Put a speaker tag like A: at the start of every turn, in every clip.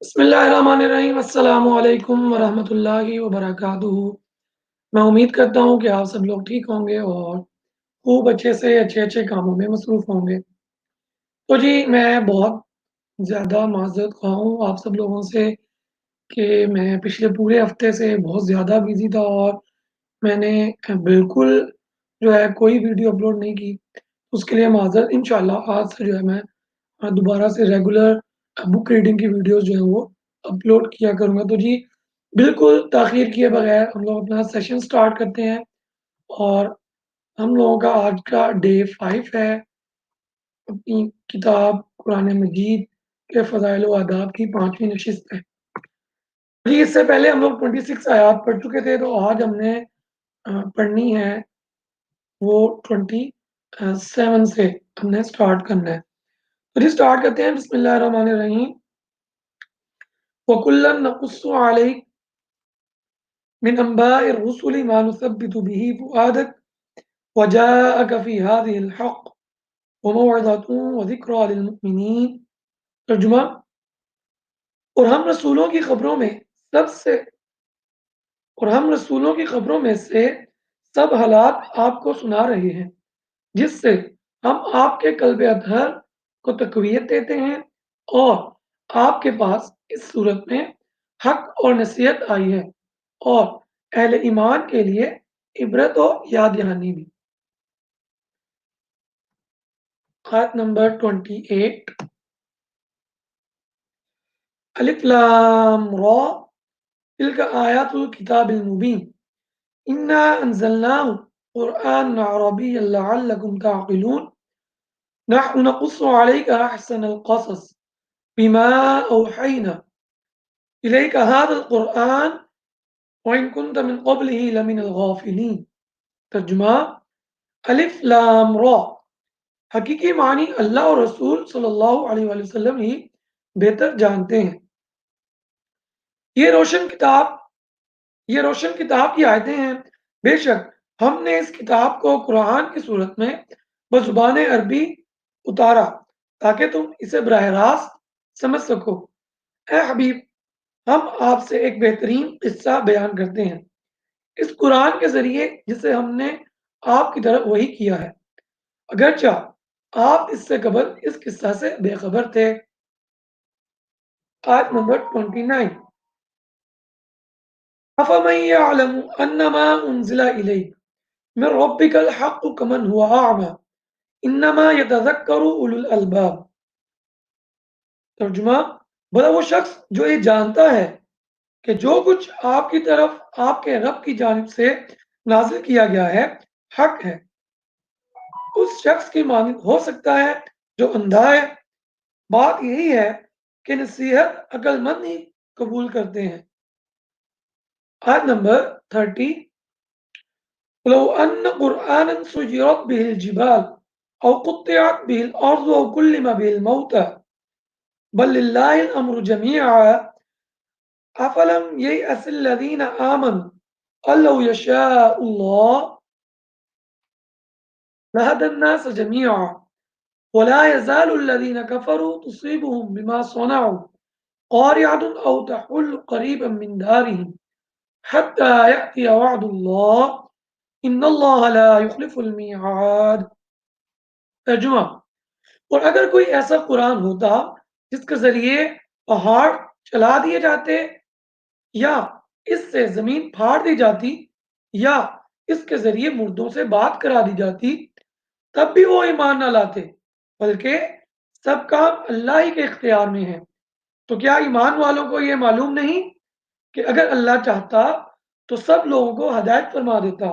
A: बिस्मिल्लाहिर्रहमानिर्रहीम अस्सलामु अलैकुम वरहमतुल्लाहि वबरकातुहू। मैं उम्मीद करता हूँ कि आप सब लोग ठीक होंगे और खूब अच्छे से अच्छे-अच्छे कामों में मसरूफ़ होंगे। तो जी, मैं बहुत ज़्यादा माज़रत ख़्वाह हूँ आप सब लोगों से कि मैं पिछले पूरे हफ़्ते से बहुत ज़्यादा बिज़ी था और मैंने बिल्कुल जो है कोई वीडियो अपलोड नहीं की। उसके लिए माज़रत। इंशाअल्लाह आज से जो है मैं दोबारा से रेगुलर बुक रीडिंग की वीडियोज़ जो हैं वो अपलोड किया करूँगा। तो जी, बिल्कुल ताख़ीर किए बगैर हम लोग अपना सेशन स्टार्ट करते हैं और हम लोगों का आज का डे 5 है अपनी किताब कुरान मजीद के फ़ज़ाइल व आदाब की 5वीं नशिस्त है। जी, इससे पहले हम लोग 26 आयात पढ़ चुके थे, तो आज हमने पढ़नी है वो 27 से हमने स्टार्ट करना है। तो जी स्टार्ट करते हैं बिस्मिल्लाहिर्रहमानिर्रहीम। वकुल्लन नकुस्सु अलैक मिन अंबाइर रुसुलि मा नुसब्बितु बिही फुआदक वजाअक फी हाज़िहिल हक़ व मौइज़तुन व ज़िक्रा लिलमुमिनीन। तर्जुमा। और हम रसूलों की खबरों में सबसे और हम रसूलों की खबरों में से सब हालात आपको सुना रहे हैं, जिससे हम आपके कल्बे अतहर को तक़वियत देते हैं और आपके पास इस सूरत में हक और नसीहत आई है और अहले ईमान के लिए इबरत और याद दहानी भी। आयत नंबर 28। अलिफ लाम रा तिल्का आयातुल किताबिल मुबीन इन्ना अंज़लनाहु क़ुरआनन अरबिय्यन लअल्लकुम ताक़िलून नहनु नक़ुस्सु अलैका अहसनल क़सस बिमा औहैना इलैका हाज़ल क़ुरआन व इन कुन्त मिन क़ब्लिही लमिनल गाफ़िलीन। तर्जुमा। अलिफ लाम रा हकीकी मानी अल्लाह और रसूल सल्लल्लाहु अलैहि वसल्लम ही बेहतर जानते हैं। ये रोशन किताब ये रोशन किताब की आयतें हैं। बेशक हमने इस किताब को कुरान की सूरत में बज़ुबान अरबी उतारा ताकि तुम इसे बराह रास्त समझ सको। ए हबीब, हम आपसे एक बेहतरीन किस्सा बयान करते हैं इस कुरान के ज़रिए जिसे हमने आपकी तरफ वही किया है, अगरचा आप इससे कबल इस किस्सा से बेखबर थे। आयत नंबर 29। अफमन यअलमु अन्नमा उन्ज़िला इलैक मिन रब्बिकल हक़्क़ु कमन हुवा अअमा इन्नमा यतज़क्करु उलुल अलबाब। तर्जुमा। भला वो शख्स जो ये जानता है कि जो कुछ आपकी तरफ आपके रब की जानिब से नाज़िल किया गया है हक है, उस शख्स की मानिंद हो सकता है जो अंधा है। बात यही है कि नसीहत अक्लमंद ही कबूल करते हैं। आयत नंबर 30। लौ अन्न कुरआनन सुय्यिरत बिहिल जिबाल औ कुत्तिअत बिहिल अर्ज़ु औ कुल्लिमा बिहिल मौता बल लिल्लाहिल अम्रु जमीआ अफलम ययअसिल लज़ीना आमनु अल्लौ यशाअुल्लाह लहदन नास जमीआ वला यज़ालु الذين कफरू तुसीबुहुम बिमा सनअू क़ारिअतुन औ तहुल्लु क़रीबन मिन दारिहिम हत्ता यअतिय वअदुल्लाह इन्नल्लाह ला युख़लिफ़ुल मिआद। तर्जुमा। और अगर कोई ऐसा कुरान होता जिसके ज़रिए पहाड़ चला दिए जाते या इससे ज़मीन फाड़ दी जाती या इसके ज़रिए मुर्दों से बात करा दी जाती, तब भी वो ईमान न लाते, बल्कि सब काम अल्लाह ही के इख्तियार में है। तो क्या ईमान वालों को ये मालूम नहीं कि अगर अल्लाह चाहता तो सब लोगों को हदायत फरमा देता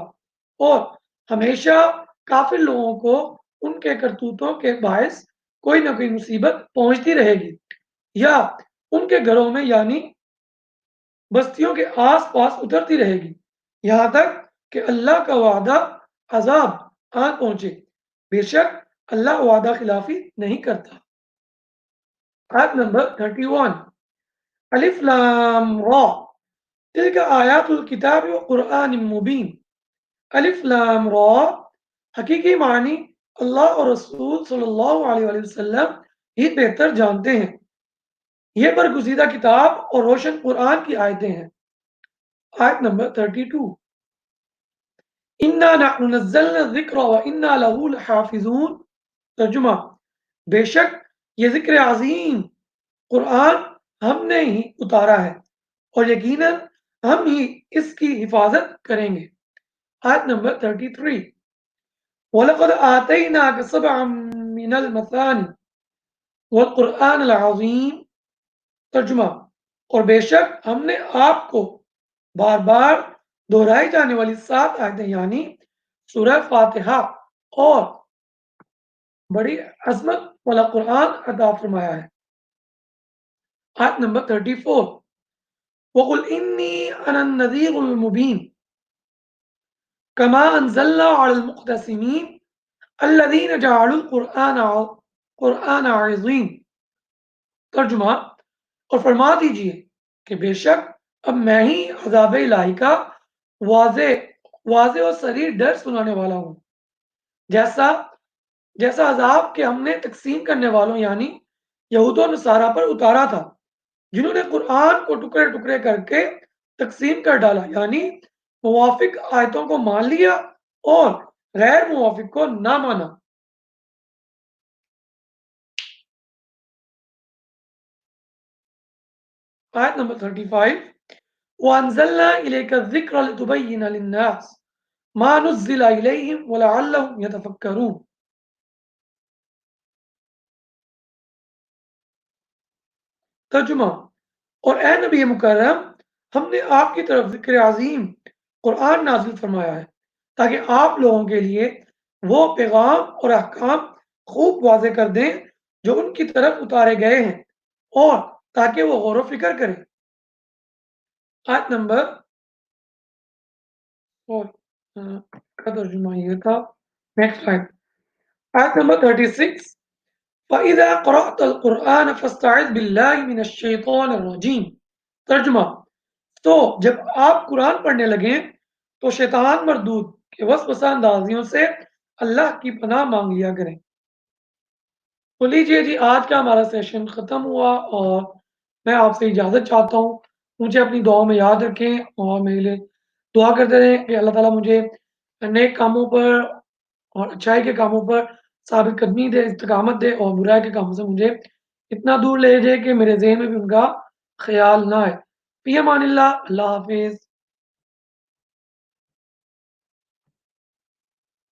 A: और हमेशा काफिर लोगों को उनके करतूतों के बायस कोई ना कोई मुसीबत पहुंचती रहेगी या उनके घरों में यानी बस्तियों के आस-पास उतरती रहेगी, यहाँ तक कि अल्लाह का वादा अज़ाब आ पहुँचे। बेशक अल्लाह वादा खिलाफी नहीं करता। आयत नंबर 31। अलिफ लाम रा तिल्का आयातुल किताब व क़ुरआनिम मुबीन। अलिफ लाम रा हकीकी मानी अल्लाह और रसूल सल्लल्लाहु अलैहि वसल्लम ही बेहतर जानते हैं। یہ برگزیدہ کتاب اور روشن قرآن کی آیتیں ہیں۔ آیت نمبر 32، اِنَّا نَحْنُ نَزَّلْنَا الذِّكْرَ وَإِنَّا لَهُ لَحَافِظُونَ۔ ترجمہ، بے شک یہ ذکر عظیم قرآن ہم نے ہی اتارا ہے اور یقیناً ہم ہی اس کی حفاظت کریں گے۔ آیت نمبر 33، وَلَقَدْ آتَيْنَاكَ سَبْعًا مِّنَ الْمَثَانِي وَالْقُرْآنِ الْعَظِيمِ۔ ترجمہ، اور بے شک ہم نے آپ کو بار بار دہرائی جانے والی 7 آیتیں یعنی سورہ فاتحہ اور بڑی عظمت والا قرآن عطا فرمایا ہے۔ آیت نمبر 34، وَقُلْ إِنِّي أَنَا النَّذِيرُ الْمُبِينُ كَمَا أَنزَلْنَا عَلَى الْمُقْتَسِمِينَ الَّذِينَ جَعَلُوا الْقُرْآنَ عِضِينَ۔ ترجمہ، اور فرما دیجئے کہ بے شک اب میں ہی عذاب الہی کا واضح اور صریح ڈر سنانے والا ہوں، جیسا عذاب کہ ہم نے تقسیم کرنے والوں یعنی یہود و نصارہ پر اتارا تھا، جنہوں نے قرآن کو ٹکڑے ٹکڑے کر کے تقسیم کر ڈالا، یعنی موافق آیتوں کو مان لیا اور غیر موافق کو نہ مانا۔ آیت نمبر 35، وَأَنزَلْنَا إِلَيْكَ الذِّكْرَ لِتُبَيِّنَ لِلنَّاسِ مَا نُزِّلَ إِلَيْهِمْ وَلَعَلَّهُمْ يَتَفَكَّرُونَ۔ ترجمہ، اور اے نبی مکرم، ہم نے آپ کی طرف ذکر عظیم قرآن نازل فرمایا ہے تاکہ آپ لوگوں کے لیے وہ پیغام اور احکام خوب واضح کر دیں جو ان کی طرف اتارے گئے ہیں اور تاکہ وہ غور و فکر کریں۔ آیت نمبر کا ترجمہ یہ تھا۔ نیکسٹ آیت نمبر 36، فَإِذَا قَرَأْتَ الْقُرْآنَ فَاسْتَعِذْ بِاللَّهِ مِنَ الشَّيْطَانِ الرَّجِيمِ۔ ترجمہ، تو جب آپ قرآن پڑھنے لگیں تو شیطان مردود کے وسوسہ اندازیوں سے اللہ کی پناہ مانگ لیا کریں۔ تو لیجیے جی، آج کا ہمارا سیشن ختم ہوا اور میں آپ سے اجازت چاہتا ہوں۔ مجھے اپنی دعاؤں میں یاد رکھیں اور میرے لیے دعا کرتے رہیں کہ اللہ تعالیٰ مجھے نیک کاموں پر اور اچھائی کے کاموں پر ثابت قدمی دے، استقامت دے، اور برائی کے کاموں سے مجھے اتنا دور لے جائے کہ میرے ذہن میں بھی ان کا خیال نہ آئے۔ فی امان اللہ، اللہ حافظ۔